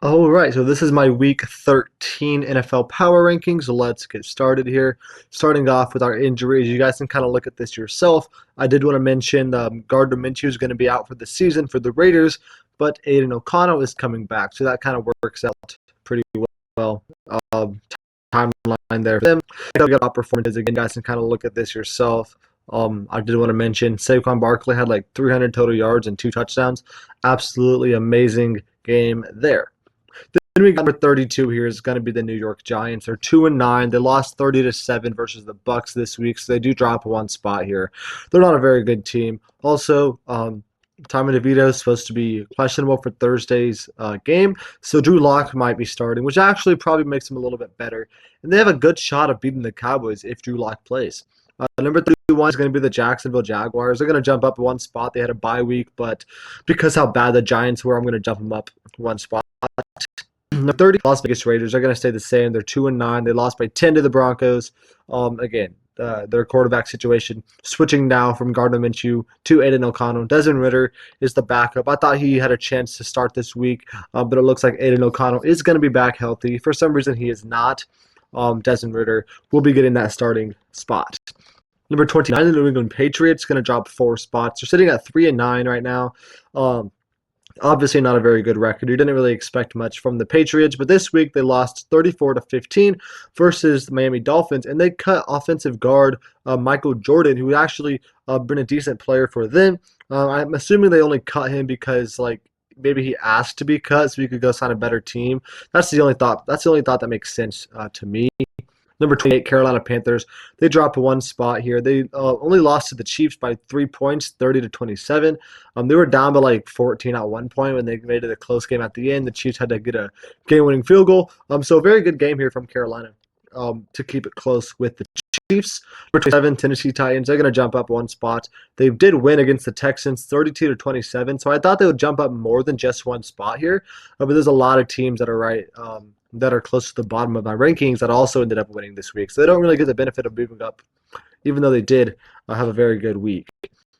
All right, so this is my week 13 NFL power rankings. Let's get started here. Starting off with our injuries, you guys can kind of look at this yourself. I did want to mention Gardner Minshew is going to be out for the season for the Raiders, but Aiden O'Connell is coming back, so that kind of works out pretty well. Um, Timeline there for them. They'll get top performances again. You guys can kind of look at this yourself. I did want to mention Saquon Barkley had like 300 total yards and 2 touchdowns. Absolutely amazing game there. Then we got number 32 here is going to be the New York Giants. They're 2-9. They lost 30-7 versus the Bucks this week, so they do drop one spot here. They're not a very good team. Also, Tommy DeVito is supposed to be questionable for Thursday's game, so Drew Lock might be starting, which actually probably makes him a little bit better. And they have a good shot of beating the Cowboys if Drew Lock plays. Number 31 is going to be the Jacksonville Jaguars. They're going to jump up one spot. They had a bye week, but because how bad the Giants were, I'm going to jump them up one spot. The 30 Las Vegas Raiders are going to stay the same. They're 2-9. They lost by 10 to the Broncos. Their quarterback situation switching now from Gardner Minshew to Aiden O'Connell. Desmond Ridder is the backup. I thought he had a chance to start this week, but it looks like Aiden O'Connell is going to be back healthy. For some reason, he is not. Desmond Ridder will be getting that starting spot. Number 29, the New England Patriots, going to drop 4 spots. They're sitting at 3-9 right now. Obviously not a very good record. You didn't really expect much from the Patriots, but this week they lost 34-15 versus the Miami Dolphins, and they cut offensive guard Michael Jordan, who actually been a decent player for them. I'm assuming they only cut him because maybe he asked to be cut so he could go sign a better team. That's the only thought. That's the only thought that makes sense to me. Number 28, Carolina Panthers. They dropped one spot here. They only lost to the Chiefs by 3 points, 30-27. They were down by like 14 at one point when they made it a close game at the end. The Chiefs had to get a game-winning field goal. So a very good game here from Carolina to keep it close with the Chiefs. Number 27, Tennessee Titans. They're going to jump up one spot. They did win against the Texans 32-27. So I thought they would jump up more than just one spot here. But there's a lot of teams that are that are close to the bottom of my rankings that also ended up winning this week. So they don't really get the benefit of moving up, even though they did have a very good week.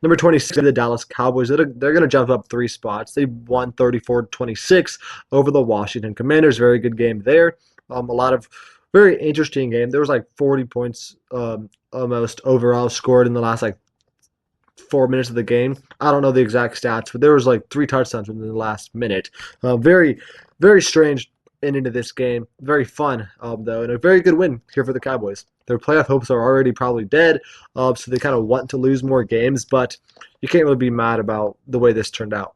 Number 26, the Dallas Cowboys. They're going to jump up 3 spots. They won 34-26 over the Washington Commanders. Very good game there. A lot of very interesting game. There was like 40 points almost overall scored in the last 4 minutes of the game. I don't know the exact stats, but there was like 3 touchdowns within the last minute. Very, very strange ending to this game. Very fun, though, and a very good win here for the Cowboys. Their playoff hopes are already probably dead, so they kind of want to lose more games, but you can't really be mad about the way this turned out.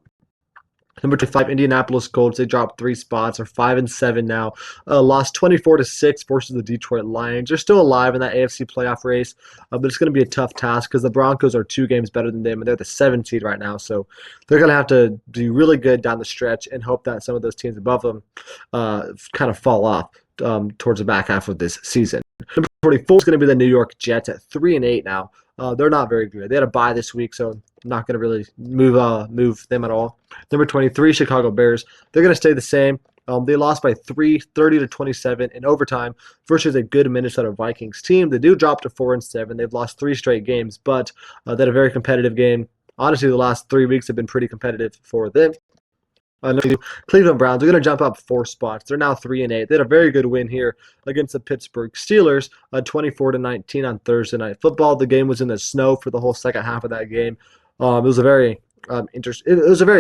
Number 25, Indianapolis Colts. They dropped 3 spots. They're 5-7 now. Lost 24-6 versus the Detroit Lions. They're still alive in that AFC playoff race, but it's going to be a tough task because the Broncos are 2 games better than them, and they're the 7th seed right now. So they're going to have to do really good down the stretch and hope that some of those teams above them kind of fall off towards the back half of this season. Number 44 is going to be the New York Jets at 3-8 now. They're not very good. They had a bye this week, so I'm not going to really move them at all. Number 23, Chicago Bears. They're going to stay the same. They lost by 30-27 in overtime versus a good Minnesota Vikings team. They do drop to 4-7. They've lost 3 straight games, but they had a very competitive game. Honestly, the last 3 weeks have been pretty competitive for them. Cleveland Browns are going to jump up 4 spots. They're now 3-8. They had a very good win here against the Pittsburgh Steelers, 24-19 on Thursday Night Football. The game was in the snow for the whole second half of that game. It was a very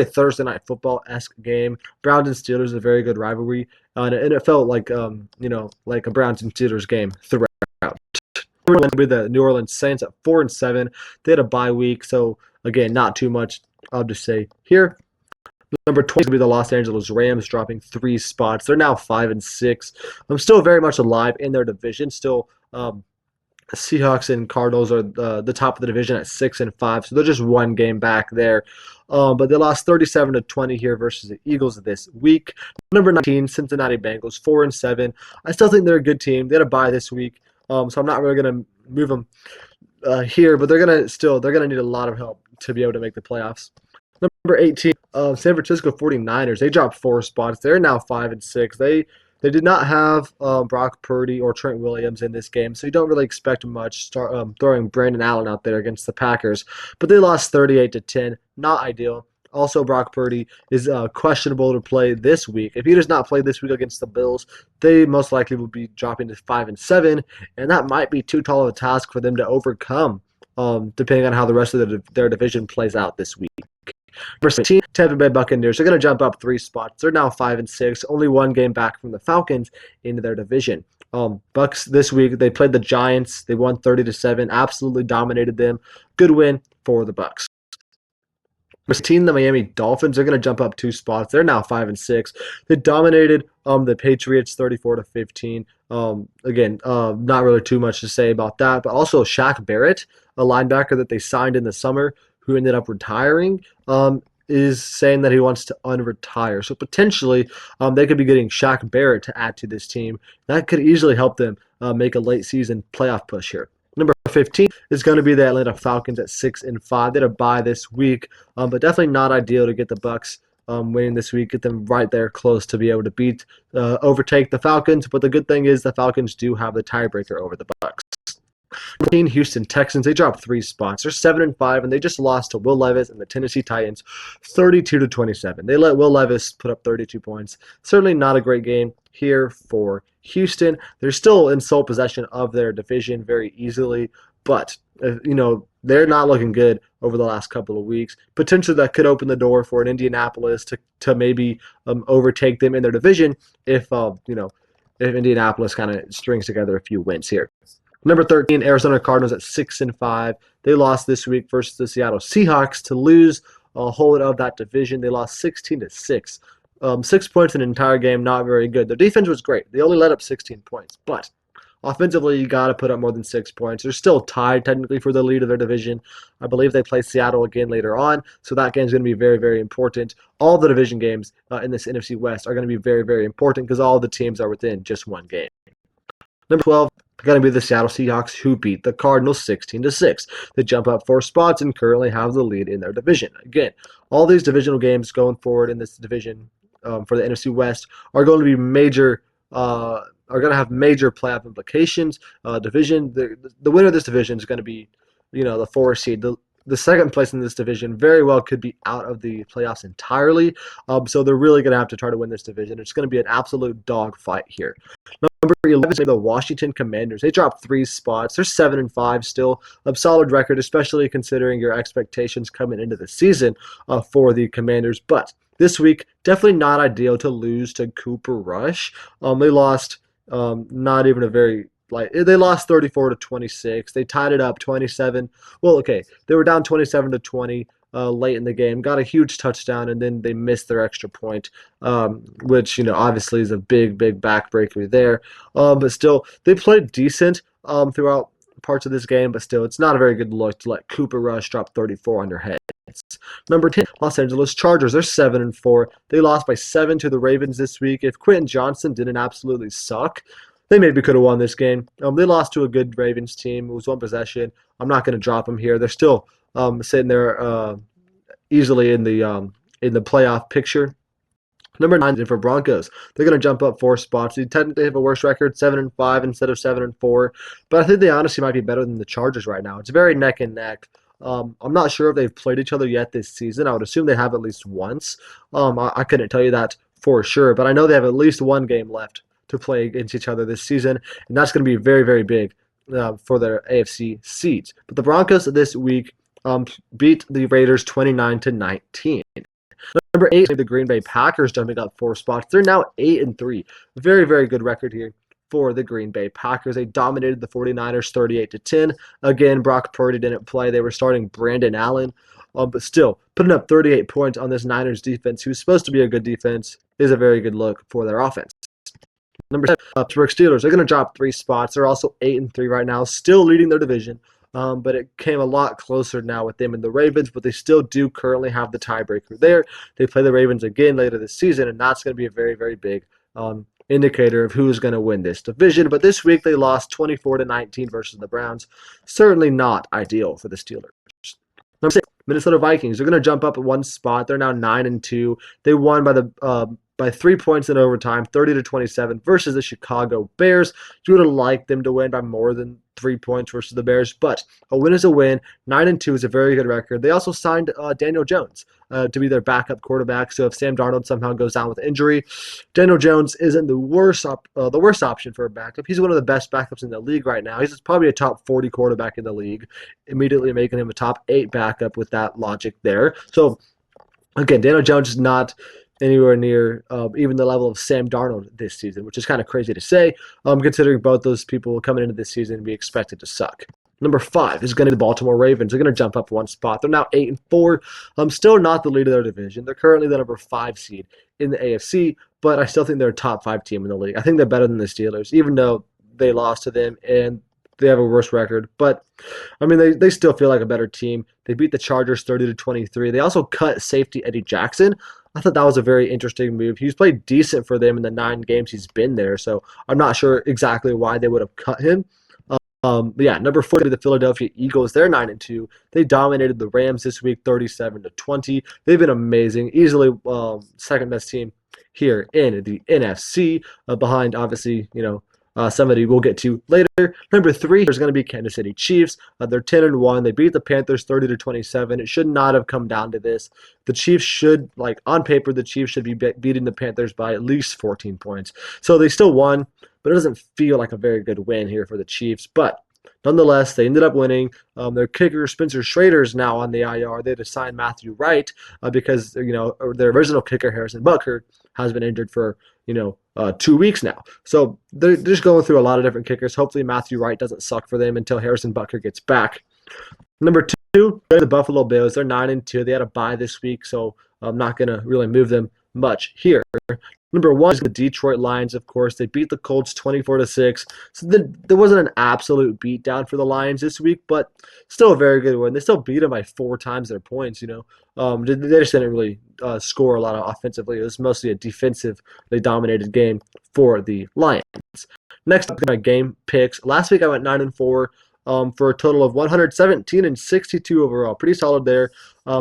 Thursday Night Football-esque game. Browns and Steelers is a very good rivalry, and it felt like like a Browns and Steelers game throughout. With the New Orleans Saints at 4-7. They had a bye week, so again, not too much. I'll just say here. Number 20 is going to be the Los Angeles Rams, dropping 3 spots. They're now 5-6. I'm still very much alive in their division. Still, Seahawks and Cardinals are the top of the division at 6-5, so they're just 1 game back there. But they lost 37-20 here versus the Eagles this week. Number 19, Cincinnati Bengals, 4-7. I still think they're a good team. They had a bye this week, so I'm not really going to move them here, but they're going to need a lot of help to be able to make the playoffs. Number 18, San Francisco 49ers. They dropped 4 spots. They're now 5-6. They did not have Brock Purdy or Trent Williams in this game, so you don't really expect much throwing Brandon Allen out there against the Packers. But they lost 38-10. Not ideal. Also, Brock Purdy is questionable to play this week. If he does not play this week against the Bills, they most likely will be dropping to 5-7, and that might be too tall of a task for them to overcome, depending on how the rest of their division plays out this week. Number 17, Tampa Bay Buccaneers. They're going to jump up 3 spots. They're now 5-6, only one game back from the Falcons into their division. Bucks this week, they played the Giants. They won 30-7, absolutely dominated them. Good win for the Bucks. Number 16, the Miami Dolphins. They're going to jump up 2 spots. They're now 5-6. They dominated the Patriots 34-15. Again, not really too much to say about that. But also Shaq Barrett, a linebacker that they signed in the summer, who ended up retiring, is saying that he wants to unretire. So potentially, they could be getting Shaq Barrett to add to this team. That could easily help them make a late season playoff push here. Number 15 is going to be the Atlanta Falcons at 6-5. They had a bye this week, but definitely not ideal to get the Bucks winning this week, get them right there close to be able to overtake the Falcons. But the good thing is the Falcons do have the tiebreaker over the Bucks. Houston Texans, they dropped 3 spots. They're 7-5, and they just lost to Will Levis and the Tennessee Titans 32-27. They let Will Levis put up 32 points. Certainly not a great game here for Houston. They're still in sole possession of their division very easily, but they're not looking good over the last couple of weeks. Potentially that could open the door for an Indianapolis to maybe overtake them in their division if Indianapolis kind of strings together a few wins here. Number 13, Arizona Cardinals at 6-5. They lost this week versus the Seattle Seahawks to lose a hold of that division. They lost 16-6. 6 points in an entire game, not very good. Their defense was great. They only let up 16 points, but offensively, you got to put up more than 6 points. They're still tied technically for the lead of their division. I believe they play Seattle again later on, so that game is going to be very, very important. All the division games in this NFC West are going to be very, very important because all the teams are within just one game. Number 12, going to be the Seattle Seahawks, who beat the Cardinals 16-6. They jump up 4 spots and currently have the lead in their division. Again, all these divisional games going forward in this division for the NFC West are going to be major. Are going to have major playoff implications. The winner of this division is going to be, the 4 seed. The second place in this division very well could be out of the playoffs entirely. So they're really going to have to try to win this division. It's going to be an absolute dogfight here. Number 11 is the Washington Commanders. They dropped 3 spots. They're 7-5 still. A solid record, especially considering your expectations coming into the season for the Commanders. But this week, definitely not ideal to lose to Cooper Rush. They lost not even a very they lost 34-26. They tied it up 27. Well, okay, they were down 27-20 late in the game. Got a huge touchdown, and then they missed their extra point, which obviously is a big backbreaker there. But still, they played decent throughout parts of this game. But still, it's not a very good look to let Cooper Rush drop 34 on your head. Number 10, Los Angeles Chargers. They're 7-4. They lost by 7 to the Ravens this week. If Quentin Johnson didn't absolutely suck, they maybe could have won this game. They lost to a good Ravens team. It was one possession. I'm not going to drop them here. They're still sitting there easily in the playoff picture. Number 9, Denver Broncos. They're going to jump up 4 spots. They technically have a worse record, 7-5 instead of 7-4. But I think they honestly might be better than the Chargers right now. It's very neck and neck. I'm not sure if they've played each other yet this season. I would assume they have at least once. I couldn't tell you that for sure, but I know they have at least one game left to play against each other this season, and that's going to be very, very big for their AFC seeds. But the Broncos this week beat the Raiders 29-19. Number 8, the Green Bay Packers jumping up 4 spots. They're now 8-3. Very, very good record here for the Green Bay Packers. They dominated the 49ers 38-10. Again, Brock Purdy didn't play. They were starting Brandon Allen. But still, putting up 38 points on this Niners defense, who's supposed to be a good defense, is a very good look for their offense. Number 7, Pittsburgh Steelers. They're going to drop 3 spots. They're also 8-3 right now, still leading their division. But it came a lot closer now with them and the Ravens, but they still do currently have the tiebreaker there. They play the Ravens again later this season, and that's going to be a very, very big indicator of who's going to win this division. But this week they lost 24-19 versus the Browns. Certainly not ideal for the Steelers. Number 6, Minnesota Vikings. They're going to jump up 1 spot. They're now 9-2. They won by the by 3 points in overtime, 30-27 versus the Chicago Bears. You would have liked them to win by more than 3 points versus the Bears, but a win is a win. 9-2 is a very good record. They also signed Daniel Jones to be their backup quarterback. So if Sam Darnold somehow goes down with injury, Daniel Jones isn't the worst option for a backup. He's one of the best backups in the league right now. He's probably a top 40 quarterback in the league, immediately making him a top 8 backup with that logic there. So again, Daniel Jones is not anywhere near even the level of Sam Darnold this season, which is kind of crazy to say, considering both those people coming into this season be expected to suck. Number 5 is going to be the Baltimore Ravens. They're going to jump up one spot. They're now 8-4. Still not the lead of their division. They're currently the number 5 seed in the AFC, but I still think they're a top 5 team in the league. I think they're better than the Steelers, even though they lost to them and they have a worse record. But I mean, they still feel like a better team. They beat the Chargers 30-23. They also cut safety Eddie Jackson. I thought that was a very interesting move. He's played decent for them in the 9 games he's been there, so I'm not sure exactly why they would have cut him. But yeah, number 4 the Philadelphia Eagles. They're 9-2. They dominated the Rams this week, 37-20. They've been amazing. Easily second best team here in the NFC, behind obviously somebody we'll get to later. Number 3 is going to be Kansas City Chiefs. They're 10-1. They beat the Panthers 30-27. It should not have come down to this. The Chiefs should, on paper, the Chiefs should be beating the Panthers by at least 14 points. So they still won, but it doesn't feel like a very good win here for the Chiefs. But nonetheless, they ended up winning. Their kicker, Spencer Schrader, is now on the IR. They had to sign Matthew Wright because their original kicker, Harrison Butker, has been injured for 2 weeks now. So they're just going through a lot of different kickers. Hopefully Matthew Wright doesn't suck for them until Harrison Butker gets back. Number 2, the Buffalo Bills. They're 9-2. They had a bye this week, so I'm not going to really move them much here. Number 1 is the Detroit Lions, of course. They beat the Colts 24-6. So there wasn't an absolute beatdown for the Lions this week, but still a very good win. They still beat them by 4 times their points, They just didn't really score a lot of offensively. It was mostly a defensively dominated game for the Lions. Next up, my game picks. Last week I went 9-4 for a total of 117-62 overall. Pretty solid there.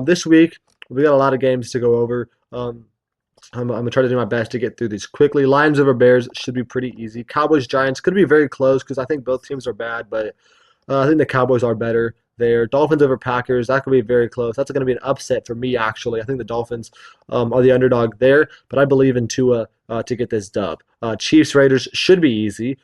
This week we got a lot of games to go over. I'm going to try to do my best to get through these quickly. Lions over Bears should be pretty easy. Cowboys, Giants could be very close because I think both teams are bad, but I think the Cowboys are better there. Dolphins over Packers, that could be very close. That's going to be an upset for me, actually. I think the Dolphins are the underdog there, but I believe in Tua to get this dub. Chiefs, Raiders should be easy.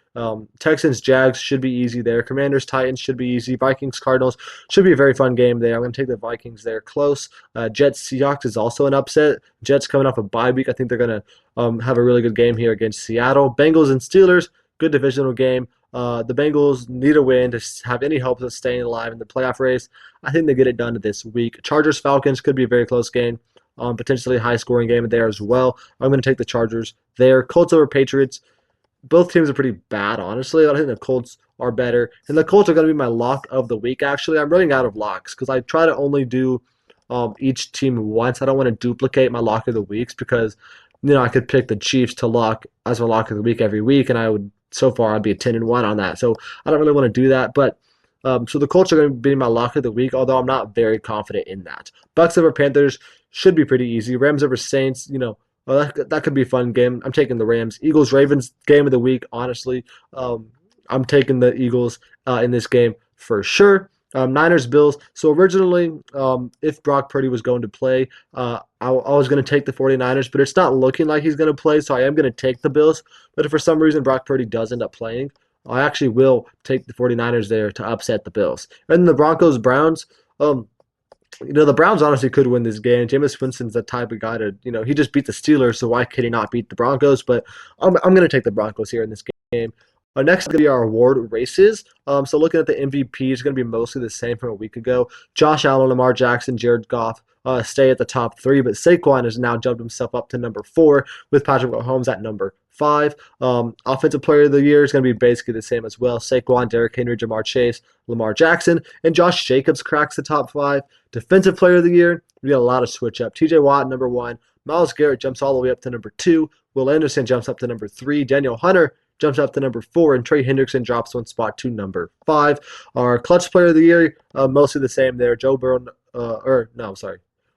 Texans, Jags should be easy there. Commanders, Titans should be easy. Vikings, Cardinals should be a very fun game there. I'm going to take the Vikings there close. Jets, Seahawks is also an upset. Jets coming off a bye week. I think they're going to have a really good game here against Seattle. Bengals and Steelers, good divisional game. The Bengals need a win to have any hopes of staying alive in the playoff race. I think they get it done this week. Chargers, Falcons could be a very close game. Potentially high-scoring game there as well. I'm going to take the Chargers there. Colts over Patriots. Both teams are pretty bad, honestly. I think the Colts are better. And the Colts are going to be my lock of the week, actually. I'm running out of locks because I try to only do each team once. I don't want to duplicate my lock of the weeks because, I could pick the Chiefs to lock as my lock of the week every week, and I'd be a 10-1 on that. So I don't really want to do that. But so the Colts are going to be my lock of the week, although I'm not very confident in that. Bucks over Panthers should be pretty easy. Rams over Saints, that could be a fun game. I'm taking the Rams. Eagles, Ravens, game of the week, honestly. I'm taking the Eagles in this game for sure. Niners, Bills. So originally, if Brock Purdy was going to play, I was going to take the 49ers, but it's not looking like he's going to play, so I am going to take the Bills. But if for some reason Brock Purdy does end up playing, I actually will take the 49ers there to upset the Bills. And the Broncos, Browns, the Browns honestly could win this game. Jameis Winston's the type of guy to, he just beat the Steelers, so why could he not beat the Broncos? But I'm going to take the Broncos here in this game. Next is going to be our award races. So looking at the MVP, it's going to be mostly the same from a week ago. Josh Allen, Lamar Jackson, Jared Goff stay at the top 3, but Saquon has now jumped himself up to number 4 with Patrick Mahomes at number 5. Offensive Player of the Year is going to be basically the same as well. Saquon, Derrick Henry, Jamar Chase, Lamar Jackson, and Josh Jacobs cracks the top 5. Defensive Player of the Year, we got a lot of switch up. TJ Watt, number 1. Myles Garrett jumps all the way up to number 2. Will Anderson jumps up to number 3. Daniel Hunter jumps up to number 4, and Trey Hendrickson drops one spot to number 5. Our clutch player of the year, mostly the same there. Joe Burrow,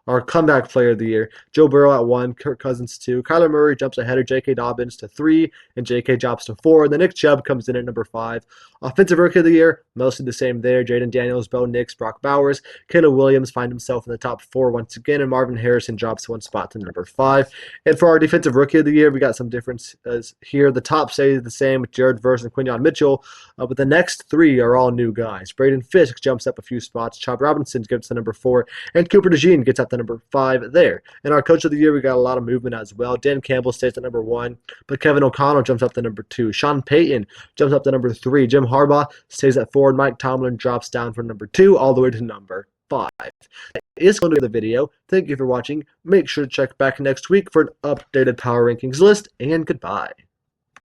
Our comeback player of the year, Joe Burrow at 1, Kirk Cousins 2. Kyler Murray jumps ahead of J.K. Dobbins to 3, and J.K. drops to 4. And then Nick Chubb comes in at number 5. Offensive Rookie of the Year, mostly the same there. Jaden Daniels, Bo Nix, Brock Bowers. Caleb Williams find himself in the top 4 once again, and Marvin Harrison drops 1 spot to number 5. And for our Defensive Rookie of the Year, we got some differences here. The top stays the same with Jared Verse and Quinyon Mitchell, but the next 3 are all new guys. Braden Fisk jumps up a few spots. Chad Robinson gets to number 4, and Cooper DeJean gets up to number 5 there. And our Coach of the Year, we got a lot of movement as well. Dan Campbell stays at number 1, but Kevin O'Connell jumps up to number 2. Sean Payton jumps up to number 3. Jim Harbaugh stays at 4, and Mike Tomlin drops down from number 2 all the way to number 5. That is going to be the video. Thank you for watching. Make sure to check back next week for an updated power rankings list, and goodbye.